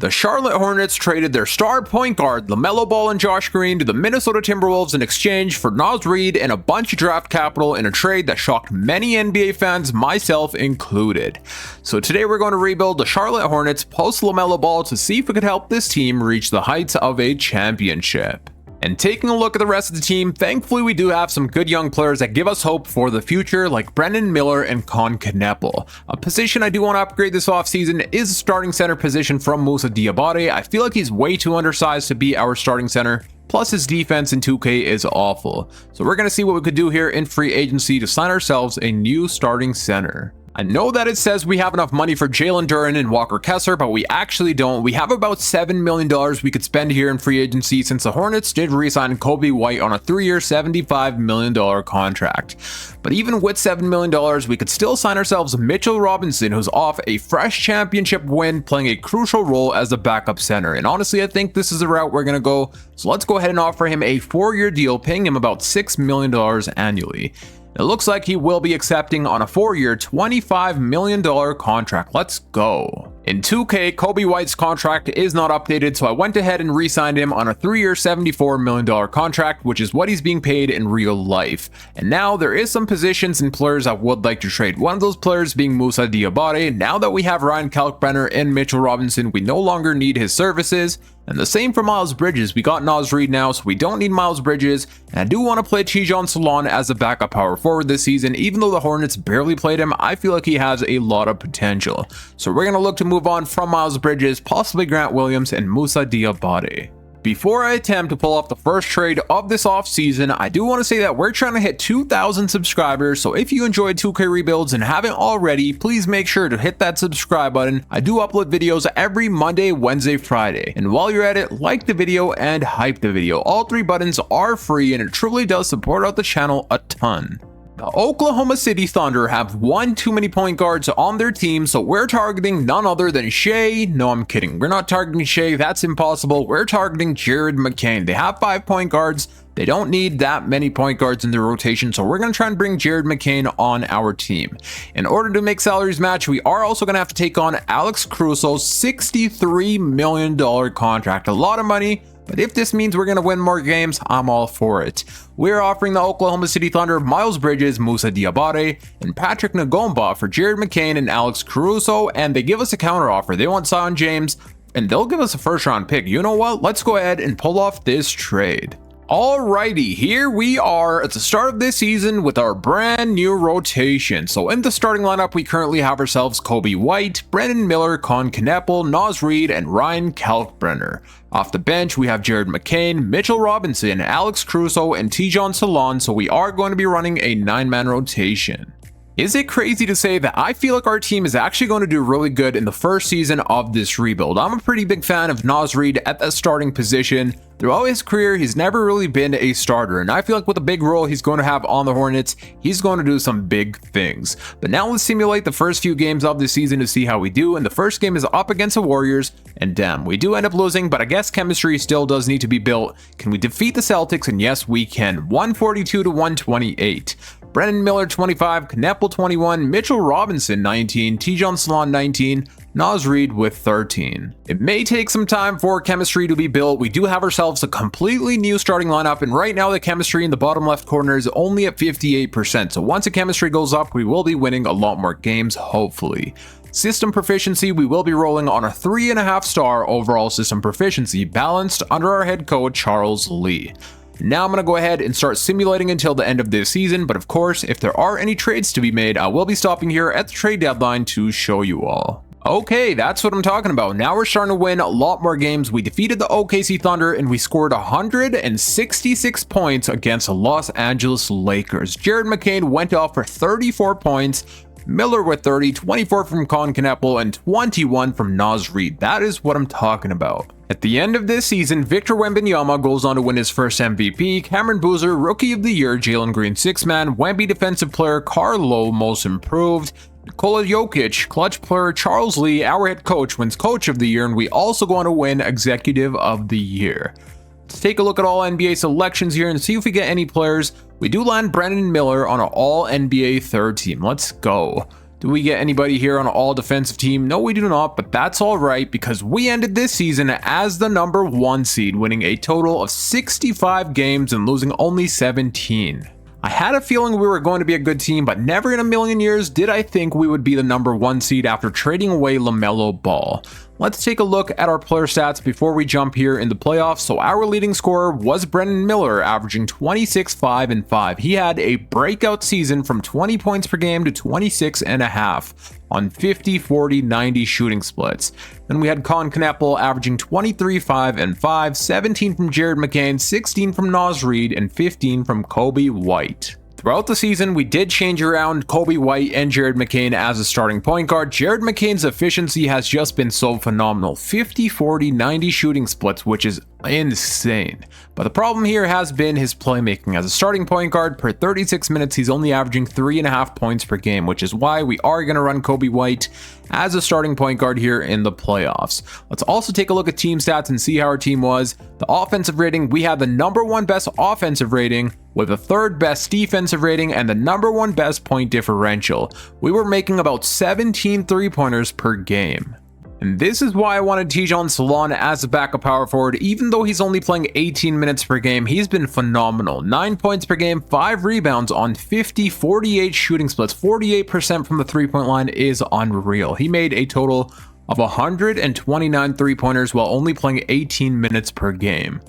The Charlotte Hornets traded their star point guard LaMelo Ball and Josh Green to the Minnesota Timberwolves in exchange for Naz Reid and a bunch of draft capital in a trade that shocked many NBA fans, myself included. So today we're going to rebuild the Charlotte Hornets post LaMelo Ball to see if we could help this team reach the heights of a championship. And taking a look at the rest of the team, thankfully we do have some good young players that give us hope for the future, like Brandon Miller and Con Kneppel. A position I do want to upgrade this offseason is the starting center position from Moussa Diabate. I feel like he's way too undersized to be our starting center, plus his defense in 2K is awful. So we're going to see what we could do here in free agency to sign ourselves a new starting center. I know that it says we have enough money for Jalen Duren and Walker Kessler, but we actually don't. We have about $7 million we could spend here in free agency since the Hornets did re-sign Kobe White on a 3-year, $75 million contract. But even with $7 million, we could still sign ourselves Mitchell Robinson, who's off a fresh championship win, playing a crucial role as a backup center. And honestly, I think this is the route we're going to go. So let's go ahead and offer him a 4-year deal, paying him about $6 million annually. It looks like he will be accepting on a 4-year, $25 million contract. Let's go. In 2K, Kobe White's contract is not updated, so I went ahead and re-signed him on a 3-year, $74 million contract, which is what he's being paid in real life. And now there is some positions and players I would like to trade. One of those players being Moussa Diabate. Now that we have Ryan Kalkbrenner and Mitchell Robinson, we no longer need his services. And the same for Miles Bridges. We got Naz Reid now, so we don't need Miles Bridges. And I do want to play Tidjane Salaün as a backup power forward this season. Even though the Hornets barely played him, I feel like he has a lot of potential. So we're going to look to move on from Miles Bridges, possibly Grant Williams and Moussa Diabate. Before I attempt to pull off the first trade of this offseason, I do want to say that we're trying to hit 2,000 subscribers, so if you enjoyed 2K rebuilds and haven't already, please make sure to hit that subscribe button. I do upload videos every Monday, Wednesday, Friday. And while you're at it, like the video and hype the video. All 3 buttons are free and it truly does support out the channel a ton. The Oklahoma City Thunder have one too many point guards on their team, so we're targeting none other than Shea. No, I'm kidding. We're not targeting Shea. That's impossible. We're targeting Jared McCain. They have 5 point guards. They don't need that many point guards in their rotation, so we're going to try and bring Jared McCain on our team. In order to make salaries match, we are also going to have to take on Alex Caruso's $63 million contract. A lot of money. But if this means we're going to win more games, I'm all for it. We're offering the Oklahoma City Thunder Miles Bridges, Moussa Diabate, and Patrick Ngomba for Jared McCain and Alex Caruso, and they give us a counteroffer. They want Zion James, and they'll give us a first-round pick. You know what? Let's go ahead and pull off this trade. Alrighty, here we are at the start of this season with our brand new rotation. So in the starting lineup, we currently have ourselves Kobe White, Brandon Miller, Con Kneppel, Naz Reid, and Ryan Kalkbrenner. Off the bench, we have Jared McCain, Mitchell Robinson, Alex Caruso, and Tidjane Salaün, so we are going to be running a 9-man rotation. Is it crazy to say that I feel like our team is actually going to do really good in the first season of this rebuild? I'm a pretty big fan of Naz Reid at the starting position. Throughout his career, he's never really been a starter, and I feel like with the big role he's going to have on the Hornets, he's going to do some big things. But now let's simulate the first few games of the season to see how we do, and the first game is up against the Warriors, and damn, we do end up losing, but I guess chemistry still does need to be built. Can we defeat the Celtics? And yes, we can. 142-128. Brandon Miller 25, Kneppel 21, Mitchell Robinson 19, Tidjane Salaün 19, Naz Reid with 13. It may take some time for chemistry to be built. We do have ourselves a completely new starting lineup, and right now the chemistry in the bottom left corner is only at 58%. So once the chemistry goes up, we will be winning a lot more games, hopefully. System proficiency, we will be rolling on a 3.5-star overall system proficiency, balanced under our head coach Charles Lee. Now I'm going to go ahead and start simulating until the end of this season, but of course, if there are any trades to be made, I will be stopping here at the trade deadline to show you all. Okay, that's what I'm talking about. Now we're starting to win a lot more games. We defeated the OKC Thunder and we scored 166 points against the Los Angeles Lakers. Jared McCain went off for 34 points, Miller with 30, 24 from Con Kneppel, and 21 from Naz Reid. That is what I'm talking about. At the end of this season, Victor Wembanyama goes on to win his first MVP, Cameron Boozer, Rookie of the Year, Jalen Green 6-man, Wemby Defensive Player, Carlo Most Improved, Nikola Jokic, Clutch Player, Charles Lee, our head coach, wins Coach of the Year, and we also go on to win Executive of the Year. Let's take a look at all NBA selections here and see if we get any players. We do land Brandon Miller on an all NBA third team. Let's go. Do we get anybody here on an all defensive team? No, we do not, but that's all right because we ended this season as the number 1 seed, winning a total of 65 games and losing only 17. I had a feeling we were going to be a good team, but never in a million years did I think we would be the number 1 seed after trading away LaMelo Ball. Let's take a look at our player stats before we jump here in the playoffs. So our leading scorer was Brandon Miller, averaging 26, 5, and 5. He had a breakout season from 20 points per game to 26.5 on 50, 40, 90 shooting splits. Then we had Colin Kneppel averaging 23, 5, and 5, 17 from Jared McCain, 16 from Naz Reid, and 15 from Kobe White. Throughout the season, we did change around Kobe White and Jared McCain as a starting point guard. Jared McCain's efficiency has just been so phenomenal. 50, 40, 90 shooting splits, which is insane. But the problem here has been his playmaking. As a starting point guard, per 36 minutes, he's only averaging 3.5 points per game, which is why we are going to run Kobe White as a starting point guard here in the playoffs. Let's also take a look at team stats and see how our team was. The offensive rating, we had the number 1 best offensive rating with the 3rd best defensive rating and the number 1 best point differential. We were making about 17 3-pointers per game. And this is why I wanted Tijon Salon as a backup power forward. Even though he's only playing 18 minutes per game, he's been phenomenal. 9 points per game, 5 rebounds on 50, 48 shooting splits. 48% from the 3-point line is unreal. He made a total of 129 3-pointers while only playing 18 minutes per game.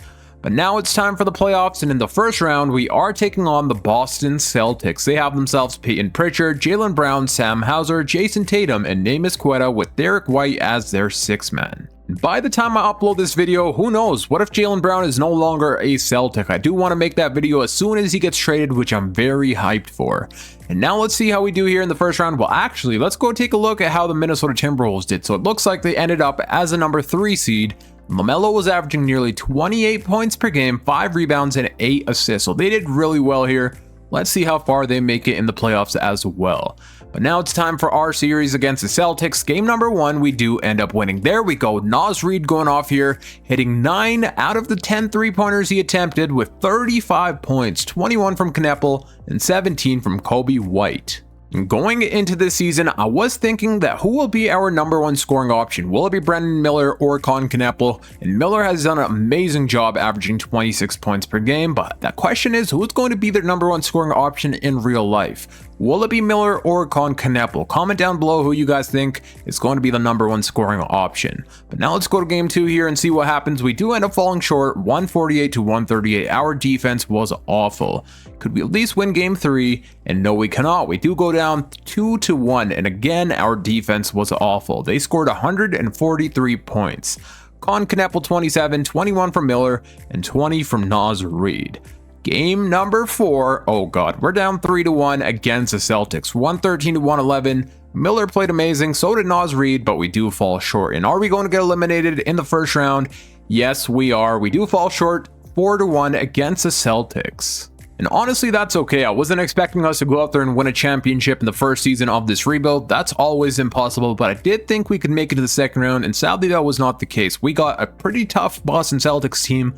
But now it's time for the playoffs, and in the first round, we are taking on the Boston Celtics. They have themselves Peyton Pritchard, Jaylen Brown, Sam Hauser, Jason Tatum, and Neemias Queta with Derek White as their 6th man. And by the time I upload this video, who knows? What if Jaylen Brown is no longer a Celtic? I do want to make that video as soon as he gets traded, which I'm very hyped for. And now let's see how we do here in the first round. Well, actually, let's go take a look at how the Minnesota Timberwolves did. So it looks like they ended up as a number 3 seed. LaMelo was averaging nearly 28 points per game, 5 rebounds, and 8 assists. So they did really well here. Let's see how far they make it in the playoffs as well. But now it's time for our series against the Celtics. Game number 1, we do end up winning. There we go. Naz Reid going off here, hitting 9 out of the 10 3-pointers he attempted with 35 points, 21 from Kneppel and 17 from Kobe White. Going into this season, I was thinking that who will be our number 1 scoring option? Will it be Brandon Miller or Colin Kneppel? And Miller has done an amazing job averaging 26 points per game, but that question is, who's going to be their number 1 scoring option in real life? Will it be Miller or Colin Kneppel? Comment down below who you guys think is going to be the number 1 scoring option. But now let's go to game 2 here and see what happens. We do end up falling short, 148 to 138. Our defense was awful. Could we at least win game 3? And no, we cannot. We do go down 2-1, and again, our defense was awful. They scored 143 points. Colin Kneppel 27, 21 from Miller, and 20 from Naz Reid. Game number 4, oh god, we're down 3-1 against the Celtics, 113 to 111. Miller played amazing, so did Naz Reid, but we do fall short. And are we going to get eliminated in the first round? Yes, we are. We do fall short, 4-1 against the Celtics. And honestly, that's okay. I wasn't expecting us to go out there and win a championship in the first season of this rebuild. That's always impossible, but I did think we could make it to the second round, and sadly that was not the case. We got a pretty tough Boston Celtics team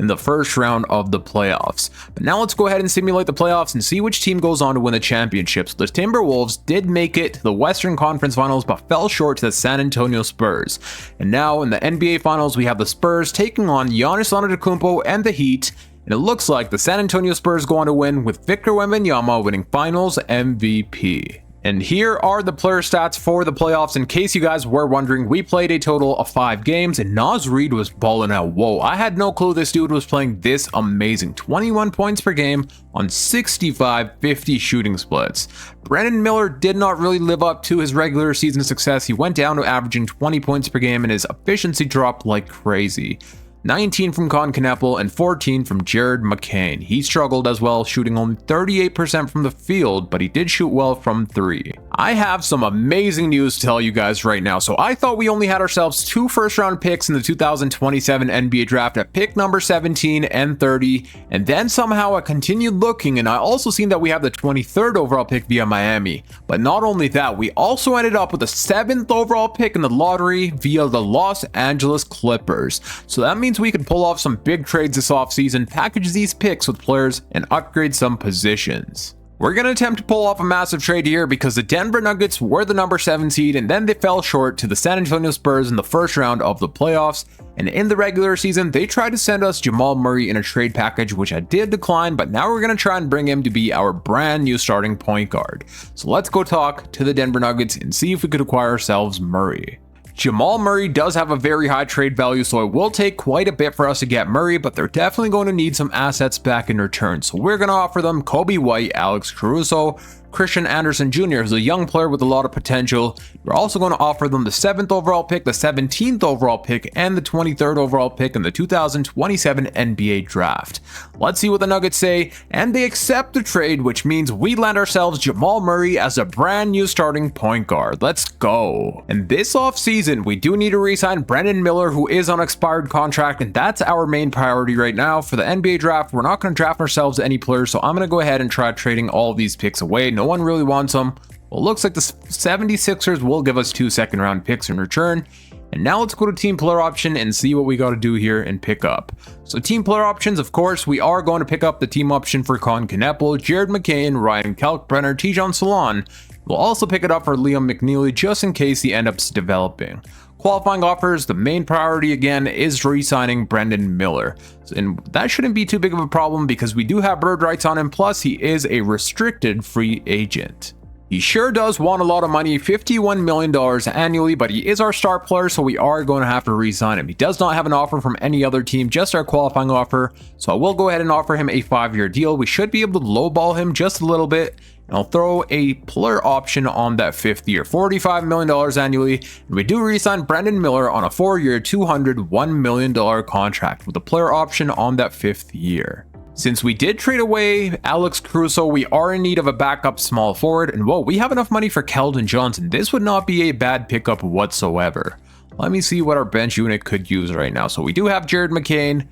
in the first round of the playoffs. But now let's go ahead and simulate the playoffs and see which team goes on to win the championships. The Timberwolves did make it to the Western Conference Finals, but fell short to the San Antonio Spurs. And now in the NBA Finals, we have the Spurs taking on Giannis Antetokounmpo and the Heat. And it looks like the San Antonio Spurs go on to win, with Victor Wembanyama winning Finals MVP. And here are the player stats for the playoffs. In case you guys were wondering, we played a total of 5 games and Naz Reid was balling out. Whoa, I had no clue this dude was playing this amazing. 21 points per game on 65 50 shooting splits. Brandon Miller did not really live up to his regular season success. He went down to averaging 20 points per game and his efficiency dropped like crazy. 19 from Colin Kneppel and 14 from Jared McCain. He struggled as well, shooting only 38% from the field, but he did shoot well from 3. I have some amazing news to tell you guys right now. So I thought we only had ourselves 2 first-round picks in the 2027 NBA draft at pick number 17 and 30, and then somehow I continued looking and I also seen that we have the 23rd overall pick via Miami. But not only that, we also ended up with the 7th overall pick in the lottery via the Los Angeles Clippers. So that means we could pull off some big trades this offseason, package these picks with players, and upgrade some positions. We're going to attempt to pull off a massive trade here because the Denver Nuggets were the number 7 seed and then they fell short to the San Antonio Spurs in the first round of the playoffs. And in the regular season, they tried to send us Jamal Murray in a trade package, which I did decline, but now we're going to try and bring him to be our brand new starting point guard. So let's go talk to the Denver Nuggets and see if we could acquire ourselves Murray. Jamal Murray does have a very high trade value, so it will take quite a bit for us to get Murray, but they're definitely going to need some assets back in return. So we're going to offer them Kobe White, Alex Caruso, Christian Anderson Jr., who's a young player with a lot of potential. We're also going to offer them the 7th overall pick, the 17th overall pick, and the 23rd overall pick in the 2027 NBA draft. Let's see what the Nuggets say, and they accept the trade, which means we land ourselves Jamal Murray as a brand new starting point guard. Let's go. And this offseason, we do need to re-sign Brandon Miller, who is on expired contract, and that's our main priority right now. For the NBA draft, we're not going to draft ourselves any players, so I'm going to go ahead and try trading all of these picks away. No one really wants them. Well, it looks like the 76ers will give us 2 second-round picks in return. And now let's go to team player option and see what we got to do here and pick up. So team player options, of course, we are going to pick up the team option for Con Kneppel, Jared McCain, Ryan Kalkbrenner, Tijon Salon. We'll also pick it up for Liam McNeely just in case he ends up developing. Qualifying offers, the main priority again is re-signing Brandon Miller. And that shouldn't be too big of a problem because we do have bird rights on him, plus he is a restricted free agent. He sure does want a lot of money, $51 million annually, but he is our star player, so we are going to have to re-sign him. He does not have an offer from any other team, just our qualifying offer, so I will go ahead and offer him a 5-year deal. We should be able to lowball him just a little bit. I'll throw a player option on that 5th year, $45 million annually, and we do re-sign Brandon Miller on a 4-year, $201 million contract with a player option on that 5th year. Since we did trade away Alex Caruso, we are in need of a backup small forward, and whoa, we have enough money for Keldon Johnson. This would not be a bad pickup whatsoever. Let me see what our bench unit could use right now. So we do have Jared McCain.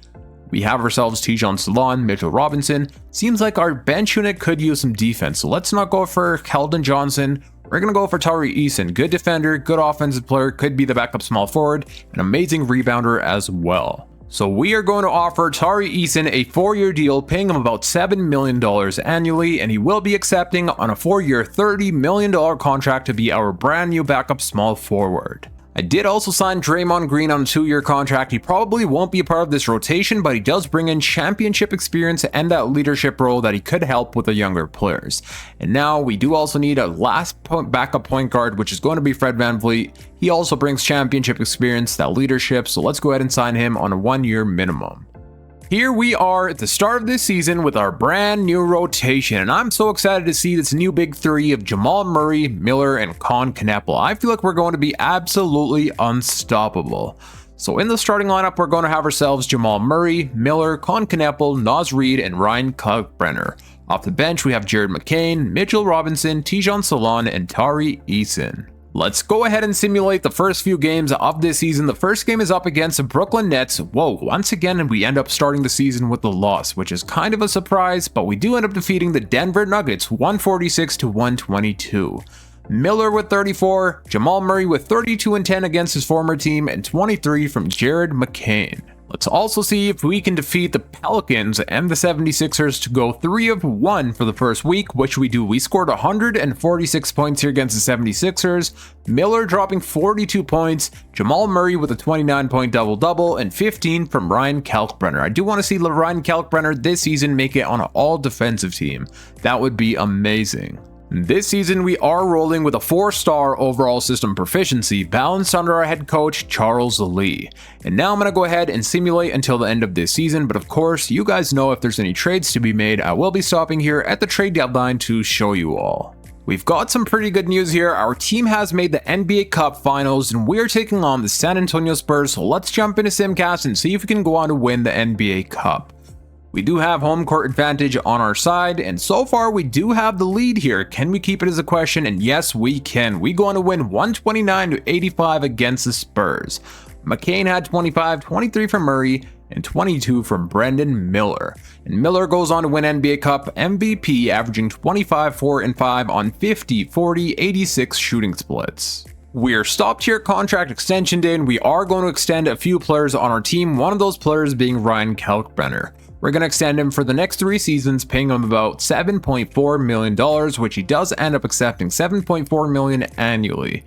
We have ourselves Tijon Salon, Mitchell Robinson. Seems like our bench unit could use some defense, so let's not go for Keldon Johnson. We're going to go for Tari Eason. Good defender, good offensive player, could be the backup small forward, an amazing rebounder as well. So we are going to offer Tari Eason a 4-year deal, paying him about $7 million annually, and he will be accepting on a 4-year, $30 million contract to be our brand new backup small forward. I did also sign Draymond Green on a 2-year contract. He probably won't be a part of this rotation, but he does bring in championship experience and that leadership role that he could help with the younger players. And now we do also need a backup point guard, which is going to be Fred VanVleet. He also brings championship experience, that leadership, so let's go ahead and sign him on a 1-year minimum. Here we are at the start of this season with our brand new rotation, and I'm so excited to see this new big 3 of Jamal Murray, Miller, and Con Kneppel. I feel like we're going to be absolutely unstoppable. So in the starting lineup, we're going to have ourselves Jamal Murray, Miller, Con Kneppel, Naz Reid, and Ryan Kalkbrenner. Off the bench, we have Jared McCain, Mitchell Robinson, Tijon Salon, and Tari Eason. Let's go ahead and simulate the first few games of this season. The first game is up against the Brooklyn Nets. Whoa, once again, we end up starting the season with a loss, which is kind of a surprise, but we do end up defeating the Denver Nuggets 146-122. Miller with 34, Jamal Murray with 32 and 10 against his former team, and 23 from Jared McCain. Let's also see if we can defeat the Pelicans and the 76ers to go 3-1 for the first week, which we do. We scored 146 points here against the 76ers, Miller dropping 42 points, Jamal Murray with a 29-point double-double, and 15 from Ryan Kalkbrenner. I do want to see Ryan Kalkbrenner this season make it on an all-defensive team. That would be amazing. This season, we are rolling with a 4-star overall system proficiency balanced under our head coach, Charles Lee. And now I'm going to go ahead and simulate until the end of this season, but of course, you guys know if there's any trades to be made, I will be stopping here at the trade deadline to show you all. We've got some pretty good news here. Our team has made the NBA Cup Finals, and we're taking on the San Antonio Spurs, so let's jump into Simcast and see if we can go on to win the NBA Cup. We do have home court advantage on our side, and so far we do have the lead here. Can we keep it as a question? And yes, we can. We go on to win 129-85 against the Spurs. McCain had 25, 23 from Murray, and 22 from Brandon Miller. And Miller goes on to win NBA Cup MVP, averaging 25, 4, and 5 on 50, 40, 86 shooting splits. We're stopped here contract extension day, and we are going to extend a few players on our team, one of those players being Ryan Kalkbrenner. We're going to extend him for the next 3 seasons, paying him about $7.4 million, which he does end up accepting, $7.4 million annually.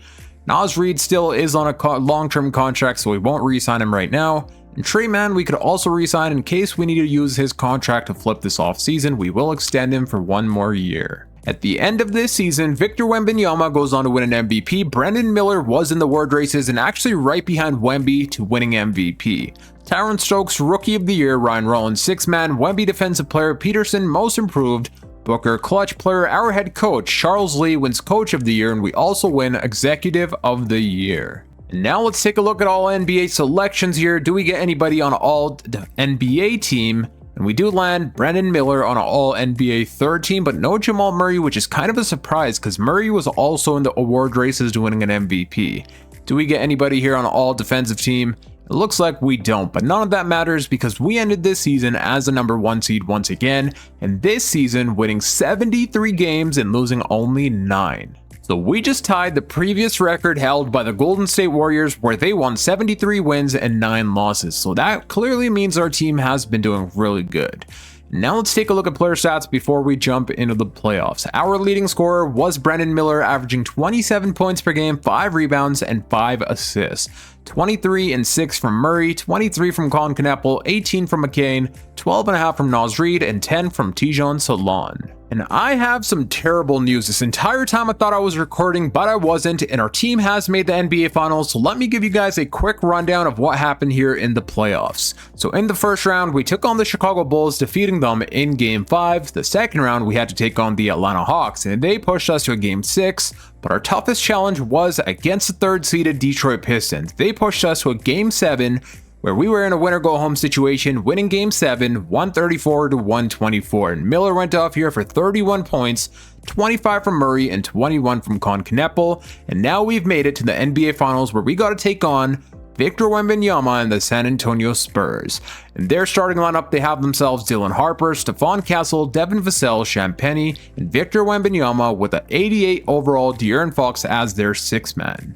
Naz Reid still is on a long-term contract, so we won't re-sign him right now. And Trey Mann, we could also re-sign in case we need to use his contract to flip this offseason. We will extend him for 1 more year. At the end of this season, Victor Wembanyama goes on to win an MVP. Brandon Miller was in the award races and actually right behind Wemby to winning MVP. Tyron Stokes, Rookie of the Year. Ryan Rollins, 6th man. Wemby, Defensive Player. Peterson, Most Improved. Booker, Clutch Player. Our head coach, Charles Lee, wins Coach of the Year, and we also win Executive of the Year. And now let's take a look at all NBA selections here. Do we get anybody on an all NBA team? And we do land Brandon Miller on an all NBA 3rd team, but no Jamal Murray, which is kind of a surprise because Murray was also in the award races to winning an MVP. Do we get anybody here on an all defensive team? It looks like we don't, but none of that matters because we ended this season as the number 1 seed once again, and this season winning 73 games and losing only 9. So we just tied the previous record held by the Golden State Warriors, where they won 73 wins and 9 losses. So that clearly means our team has been doing really good. Now let's take a look at player stats before we jump into the playoffs. Our leading scorer was Brandon Miller, averaging 27 points per game, 5 rebounds, and 5 assists. 23 and 6 from Murray, 23 from Colin Kneppel, 18 from McCain, 12.5 from Naz Reid, and 10 from Tijon Salon. And I have some terrible news. This entire time I thought I was recording, but I wasn't, and our team has made the NBA Finals, so let me give you guys a quick rundown of what happened here in the playoffs. So in the first round, we took on the Chicago Bulls, defeating them in Game 5. The second round, we had to take on the Atlanta Hawks, and they pushed us to a Game 6, but our toughest challenge was against the 3rd-seeded Detroit Pistons. They pushed us to a Game 7, where we were in a winner-go-home situation, winning Game 7, 134 to 124. And Miller went off here for 31 points, 25 from Murray, and 21 from Colin Kneppel. And now we've made it to the NBA Finals, where we got to take on Victor Wembanyama and the San Antonio Spurs. In their starting lineup, they have themselves Dylan Harper, Stephon Castle, Devin Vassell, Champagnie, and Victor Wembanyama with an 88 overall De'Aaron Fox as their 6th man.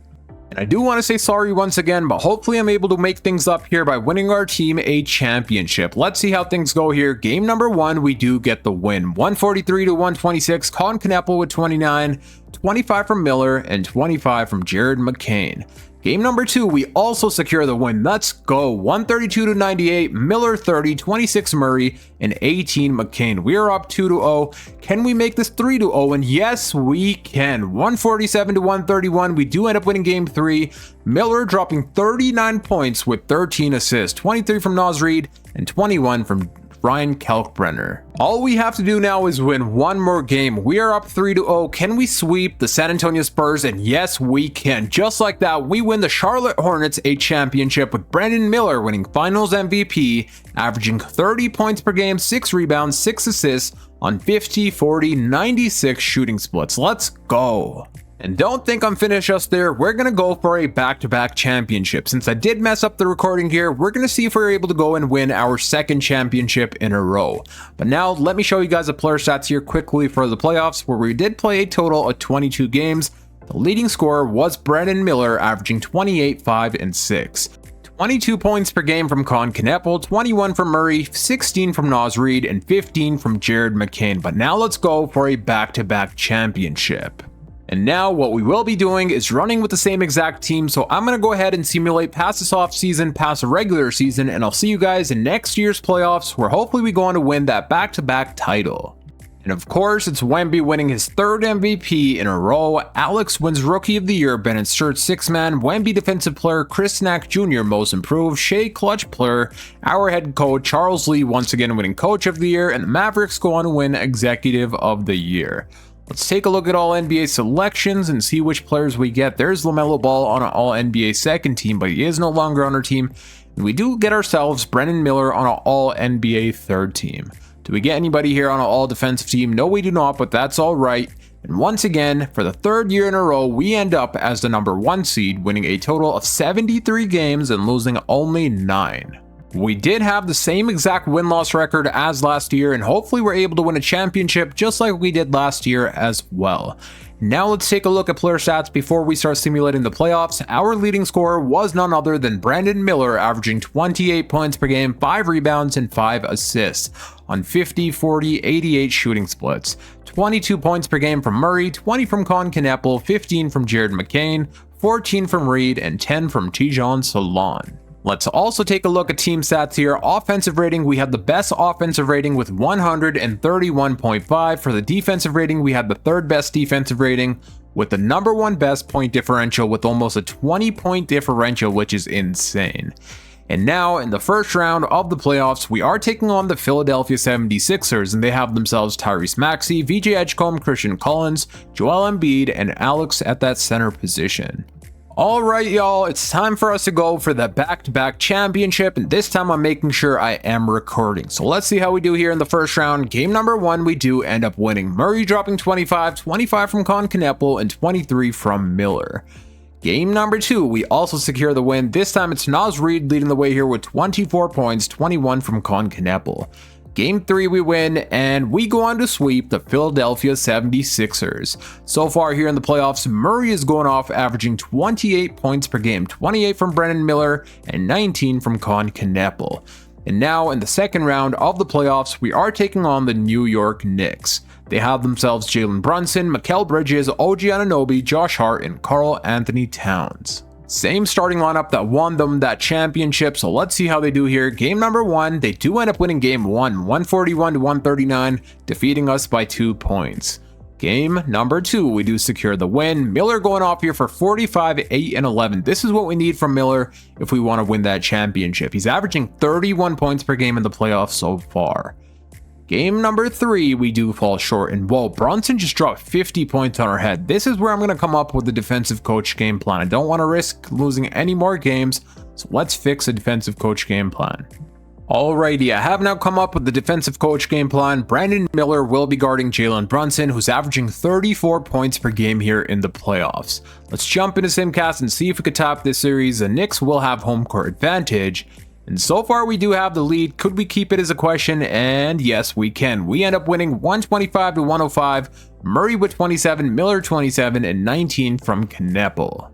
And I do want to say sorry once again, but hopefully I'm able to make things up here by winning our team a championship. Let's see how things go here. Game number 1, we do get the win. 143 to 126, Colin Kneppel with 29, 25 from Miller, and 25 from Jared McCain. Game number 2, we also secure the win. Let's go. 132 to 98, Miller 30, 26 Murray, and 18 McCain. We are up 2-0. Can we make this 3-0? And yes, we can. 147 to 131. We do end up winning Game 3. Miller dropping 39 points with 13 assists, 23 from Naz Reid, and 21 from Ryan Kalkbrenner. All we have to do now is win 1 more game. We are up 3-0. Can we sweep the San Antonio Spurs? And yes, we can. Just like that, we win the Charlotte Hornets a championship with Brandon Miller winning Finals MVP, averaging 30 points per game, 6 rebounds, 6 assists on 50, 40, 96 shooting splits. Let's go. And don't think I'm finished just there. We're going to go for a back-to-back championship. Since I did mess up the recording here, we're going to see if we're able to go and win our 2nd championship in a row. But now let me show you guys the player stats here quickly for the playoffs, where we did play a total of 22 games. The leading scorer was Brandon Miller, averaging 28, 5, and 6. 22 points per game from Colin Kneppel, 21 from Murray, 16 from Naz Reid, and 15 from Jared McCain. But now let's go for a back-to-back championship. And now what we will be doing is running with the same exact team, so I'm going to go ahead and simulate past this off season, past the regular season, and I'll see you guys in next year's playoffs, where hopefully we go on to win that back-to-back title. And of course, it's Wemby winning his 3rd MVP in a row. Alex wins Rookie of the Year, Bennett Sturt 6th man, Wemby Defensive Player, Chris Knack Jr. Most Improved, Shea Clutch Player, our head coach Charles Lee once again winning Coach of the Year, and the Mavericks go on to win Executive of the Year. Let's take a look at all NBA selections and see which players we get. There's LaMelo Ball on an all NBA 2nd team, but he is no longer on our team. And we do get ourselves Brandon Miller on an all NBA 3rd team. Do we get anybody here on an all defensive team? No, we do not, but that's all right. And once again, for the 3rd year in a row, we end up as the number 1 seed, winning a total of 73 games and losing only 9. We did have the same exact win-loss record as last year, and hopefully we're able to win a championship just like we did last year as well. Now let's take a look at player stats before we start simulating the playoffs. Our leading scorer was none other than Brandon Miller, averaging 28 points per game, 5 rebounds, and 5 assists on 50, 40, 88 shooting splits. 22 points per game from Murray, 20 from Con Kneppel, 15 from Jared McCain, 14 from Reed, and 10 from Tijon Solon. Let's also take a look at team stats here. Offensive rating, we had the best offensive rating with 131.5. For the defensive rating, we had the third best defensive rating with the number 1 best point differential with almost a 20-point differential, which is insane. And now in the first round of the playoffs, we are taking on the Philadelphia 76ers, and they have themselves Tyrese Maxey, VJ Edgecombe, Christian Collins, Joel Embiid, and Alex at that center position. Alright y'all, it's time for us to go for the back-to-back championship, and this time I'm making sure I am recording. So let's see how we do here in the first round. Game number 1, we do end up winning. Murray dropping 25, 25 from Con Kneppel, and 23 from Miller. Game number 2, we also secure the win. This time it's Naz Reid leading the way here with 24 points, 21 from Con Kneppel. Game 3 we win, and we go on to sweep the Philadelphia 76ers. So far here in the playoffs, Murray is going off, averaging 28 points per game, 28 from Brandon Miller, and 19 from Con Kneppel. And now in the second round of the playoffs, we are taking on the New York Knicks. They have themselves Jalen Brunson, Mikal Bridges, OG Anunoby, Josh Hart, and Karl Anthony Towns. Same starting lineup that won them that championship, so let's see how they do here. Game number 1, they do end up winning game 1, 141 to 139, defeating us by 2 points. Game number 2, we do secure the win. Miller going off here for 45, 8, and 11. This is what we need from Miller if we want to win that championship. He's averaging 31 points per game in the playoffs so far. Game number 3, we do fall short, and whoa, Brunson just dropped 50 points on our head. This is where I'm going to come up with the defensive coach game plan. I don't want to risk losing any more games, so let's fix a defensive coach game plan. Alrighty, I have now come up with the defensive coach game plan. Brandon Miller will be guarding Jalen Brunson, who's averaging 34 points per game here in the playoffs. Let's jump into Simcast and see if we could top this series. The Knicks will have home court advantage. And so far we do have the lead. Could we keep it is a question, and yes we can. We end up winning 125 to 105, Murray with 27, Miller 27, and 19 from Kneppel.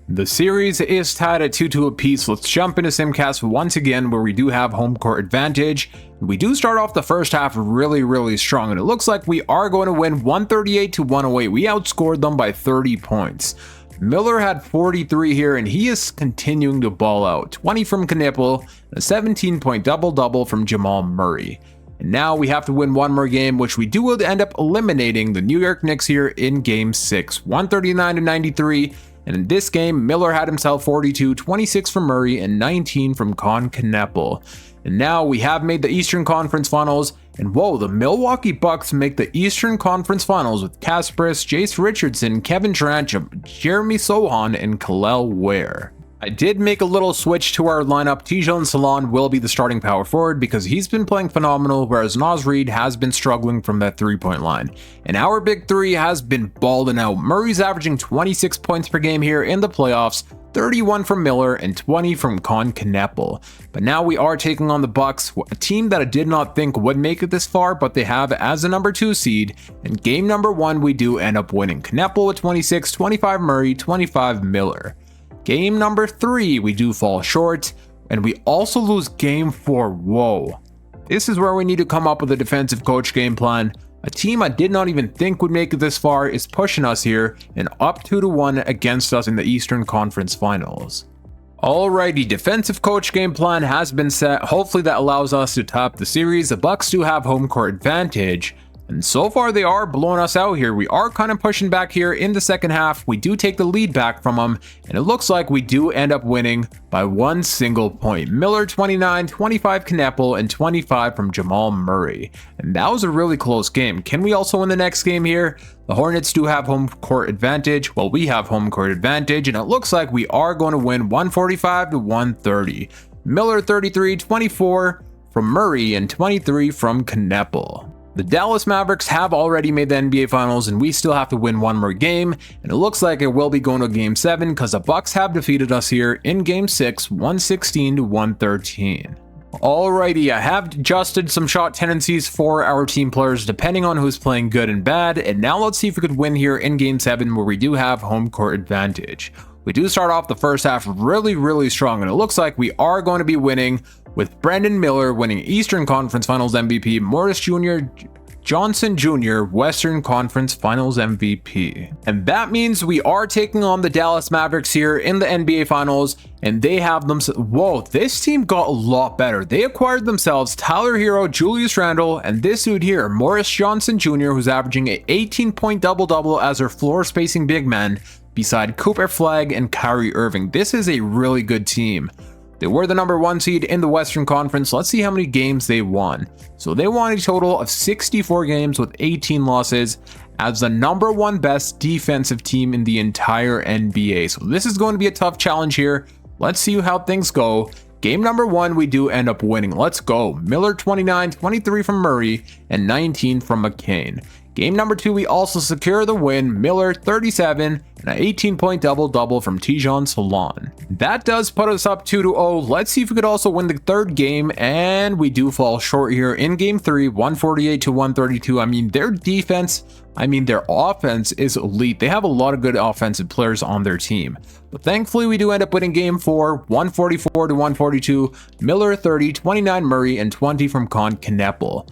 The series is tied at 2-2 apiece. Let's jump into Simcast once again where we do have home court advantage. We do start off the first half really strong, and it looks like we are going to win 138 to 108. We outscored them by 30 points. Miller had 43 here, and he is continuing to ball out. 20 from Kneppel, a 17-point double-double from Jamal Murray. And now we have to win one more game, which we do end up eliminating the New York Knicks here in Game 6, 139 to 93. And in this game, Miller had himself 42, 26 from Murray, and 19 from Con Kneppel. And now we have made the Eastern Conference Finals, and whoa, the Milwaukee Bucks make the Eastern Conference Finals with Kasparis, Jace Richardson, Kevin Durant, Jeremy Sohan, and Kel'el Ware. I did make a little switch to our lineup. Tijon Solon will be the starting power forward because he's been playing phenomenal, whereas Naz Reid has been struggling from that three-point line. And our big three has been balling out. Murray's averaging 26 points per game here in the playoffs, 31 from Miller, and 20 from Con Kneppel. But now we are taking on the Bucks, a team that I did not think would make it this far, but they have as a number 2 seed. In game number 1, we do end up winning. Kneppel with 26, 25 Murray, 25 Miller. Game number 3, we do fall short, and we also lose game 4. Whoa. This is where we need to come up with a defensive coach game plan. A team I did not even think would make it this far is pushing us here and up 2-1 against us in the Eastern Conference Finals. Alrighty, defensive coach game plan has been set. Hopefully that allows us to top the series. The Bucks do have home court advantage, and so far they are blowing us out here. We are kind of pushing back here in the second half. We do take the lead back from them, and it looks like we do end up winning by 1 single point. Miller 29, 25 Kneppel, and 25 from Jamal Murray. And that was a really close game. Can we also win the next game here? The Hornets do have home court advantage. Well, we have home court advantage, and it looks like we are going to win 145 to 130. Miller 33, 24 from Murray, and 23 from Kneppel. The Dallas Mavericks have already made the NBA Finals, and we still have to win one more game, and it looks like it will be going to Game 7 because the Bucks have defeated us here in Game 6, 116 to 113. Alrighty, I have adjusted some shot tendencies for our team players depending on who's playing good and bad, and now let's see if we could win here in Game 7 where we do have home court advantage. We do start off the first half really strong, and it looks like we are going to be winning with Brandon Miller winning Eastern Conference Finals MVP, Morris Johnson Jr. Western Conference Finals MVP. And that means we are taking on the Dallas Mavericks here in the NBA Finals, and they have them. Whoa, this team got a lot better. They acquired themselves Tyler Hero, Julius Randle, and this dude here, Morris Johnson Jr., who's averaging an 18-point double-double as their floor spacing big man, beside Cooper Flagg and Kyrie Irving. This is a really good team. They were the number 1 seed in the Western Conference. Let's see how many games they won. So they won a total of 64 games with 18 losses as the number 1 best defensive team in the entire NBA. So this is going to be a tough challenge here. Let's see how things go. Game number 1, we do end up winning. Let's go. Miller 29, 23 from Murray, and 19 from McCain. Game number 2, we also secure the win. Miller 37 and an 18-point double-double from Tijon Salon. That does put us up 2-0. Let's see if we could also win the 3rd game, and we do fall short here in Game 3, 148-132. I mean, their defense, their offense is elite. They have a lot of good offensive players on their team. But thankfully, we do end up winning Game 4, 144-142. Miller 30, 29 Murray, and 20 from Con Kneppel.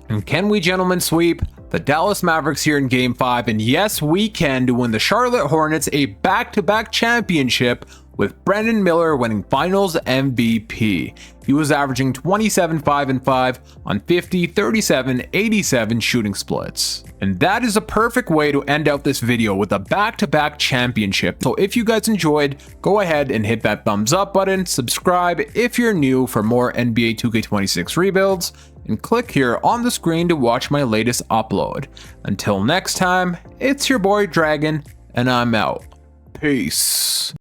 And can we, gentlemen, sweep the Dallas Mavericks here in Game 5? And yes, we can, to win the Charlotte Hornets a back-to-back championship with Brandon Miller winning Finals MVP. He was averaging 27, 5, and 5 on 50, 37, 87 shooting splits. And that is a perfect way to end out this video with a back-to-back championship. So if you guys enjoyed, go ahead and hit that thumbs up button, subscribe if you're new for more NBA 2K26 rebuilds, and click here on the screen to watch my latest upload. Until next time, it's your boy Dragon, and I'm out. Peace.